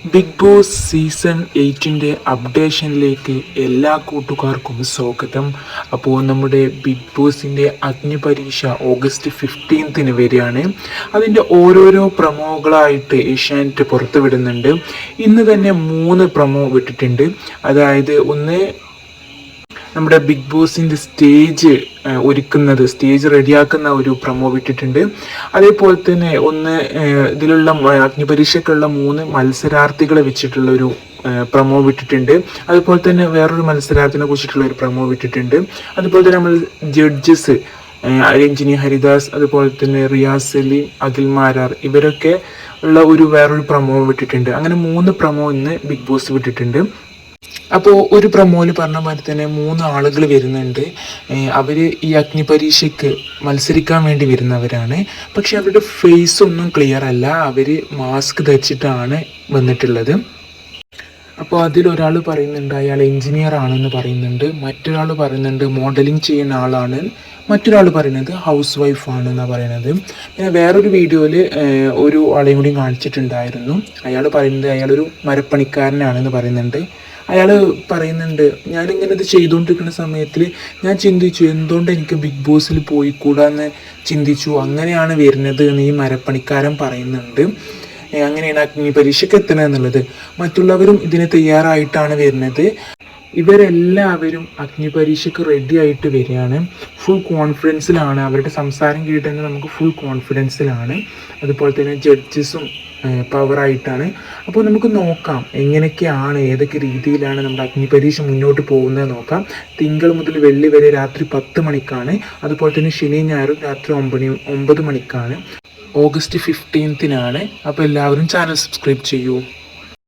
Big boss season 8 അപ്ഡേഷനിലേക്ക് എല്ലാ കൂട്ടുകാർക്കും സ്വാഗതം. അപ്പോൾ നമ്മുടെ ബിഗ് ബോസിൻ്റെ അഗ്നിപരീക്ഷ ഓഗസ്റ്റ് 15 വരികയാണ്. അതിൻ്റെ ഓരോരോ പ്രൊമോകളായിട്ട് ഏഷ്യാനെറ്റ് പുറത്തുവിടുന്നുണ്ട്. ഇന്ന് തന്നെ 3 പ്രൊമോ വിട്ടിട്ടുണ്ട്. അതായത് ഒന്ന് നമ്മുടെ ബിഗ് ബോസിൻ്റെ സ്റ്റേജ് സ്റ്റേജ് റെഡിയാക്കുന്ന ഒരു പ്രൊമോ വിട്ടിട്ടുണ്ട്. അതേപോലെ തന്നെ ഒന്ന് ഇതിലുള്ള അഗ്നിപരീക്ഷയ്ക്കുള്ള 3 മത്സരാർത്ഥികളെ വെച്ചിട്ടുള്ള ഒരു പ്രൊമോ വിട്ടിട്ടുണ്ട്. അതുപോലെ തന്നെ വേറൊരു മത്സരാർത്ഥിനെ കുറിച്ചിട്ടുള്ള ഒരു പ്രൊമോ വിട്ടിട്ടുണ്ട്. അതുപോലെ തന്നെ നമ്മൾ ജഡ്ജസ് രഞ്ജിനി ഹരിദാസ്, അതുപോലെ തന്നെ റിയാസ് സലീം, അഖിൽ മാരാർ ഇവരൊക്കെ ഉള്ള വേറൊരു പ്രൊമോ വിട്ടിട്ടുണ്ട്. അങ്ങനെ 3 പ്രൊമോ ഇന്ന് ബിഗ് ബോസ് വിട്ടിട്ടുണ്ട്. അപ്പോൾ ഒരു പ്രൊമോയിൽ പറഞ്ഞ മാതിരി തന്നെ 3 ആളുകൾ വരുന്നുണ്ട്. അവർ ഈ അഗ്നിപരീക്ഷയ്ക്ക് മത്സരിക്കാൻ വേണ്ടി വരുന്നവരാണ്. പക്ഷെ അവരുടെ ഫേസ് ഒന്നും ക്ലിയർ അല്ല. അവർ മാസ്ക് ധരിച്ചിട്ടാണ് വന്നിട്ടുള്ളത്. അപ്പോൾ അതിലൊരാൾ പറയുന്നുണ്ട് അയാൾ എഞ്ചിനീയർ ആണെന്ന് പറയുന്നുണ്ട്. മറ്റൊരാൾ പറയുന്നുണ്ട് മോഡലിംഗ് ചെയ്യുന്ന ആളാണ്. മറ്റൊരാൾ പറയുന്നത് ഹൗസ് വൈഫ് ആണെന്നാണ് പറയുന്നത്. പിന്നെ വേറൊരു വീഡിയോയിൽ ഒരു ആളെയും കൂടി കാണിച്ചിട്ടുണ്ടായിരുന്നു. അയാൾ പറയുന്നത് അയാളൊരു മരപ്പണിക്കാരനാണെന്ന് പറയുന്നുണ്ട്. അയാൾ പറയുന്നുണ്ട് ഞാനിങ്ങനെ ഇത് ചെയ്തുകൊണ്ടിരിക്കുന്ന സമയത്തിൽ ഞാൻ ചിന്തിച്ചു എന്തുകൊണ്ട് എനിക്ക് ബിഗ് ബോസിൽ പോയിക്കൂടാന്ന് ചിന്തിച്ചു. അങ്ങനെയാണ് വരുന്നത് എന്ന് ഈ മരപ്പണിക്കാരൻ പറയുന്നുണ്ട്. അങ്ങനെയാണ് അഗ്നിപരീക്ഷയ്ക്ക് എത്തണം എന്നുള്ളത്. മറ്റുള്ളവരും ഇതിന് തയ്യാറായിട്ടാണ് വരുന്നത്. ഇവരെല്ലാവരും അഗ്നിപരീക്ഷയ്ക്ക് റെഡി ആയിട്ട് വരികയാണ്. ഫുൾ കോൺഫിഡൻസിലാണ്. അവരുടെ സംസാരം കേട്ടെന്ന് നമുക്ക് ഫുൾ കോൺഫിഡൻസിലാണ്. അതുപോലെ തന്നെ ജഡ്ജസും പവറായിട്ടാണ്. അപ്പോൾ നമുക്ക് നോക്കാം എങ്ങനെയൊക്കെയാണ്, ഏതൊക്കെ രീതിയിലാണ് നമ്മുടെ അഗ്നിപരീക്ഷ മുന്നോട്ട് പോകുന്നത് നോക്കാം. തിങ്കൾ മുതൽ വെള്ളി വരെ രാത്രി 10 മണിക്കാണ്. അതുപോലെ തന്നെ ശനി ഞായറും രാത്രി 9 മണിക്കാണ്. ഓഗസ്റ്റ് 15 അപ്പോൾ എല്ലാവരും ചാനൽ സബ്സ്ക്രൈബ് ചെയ്യൂ.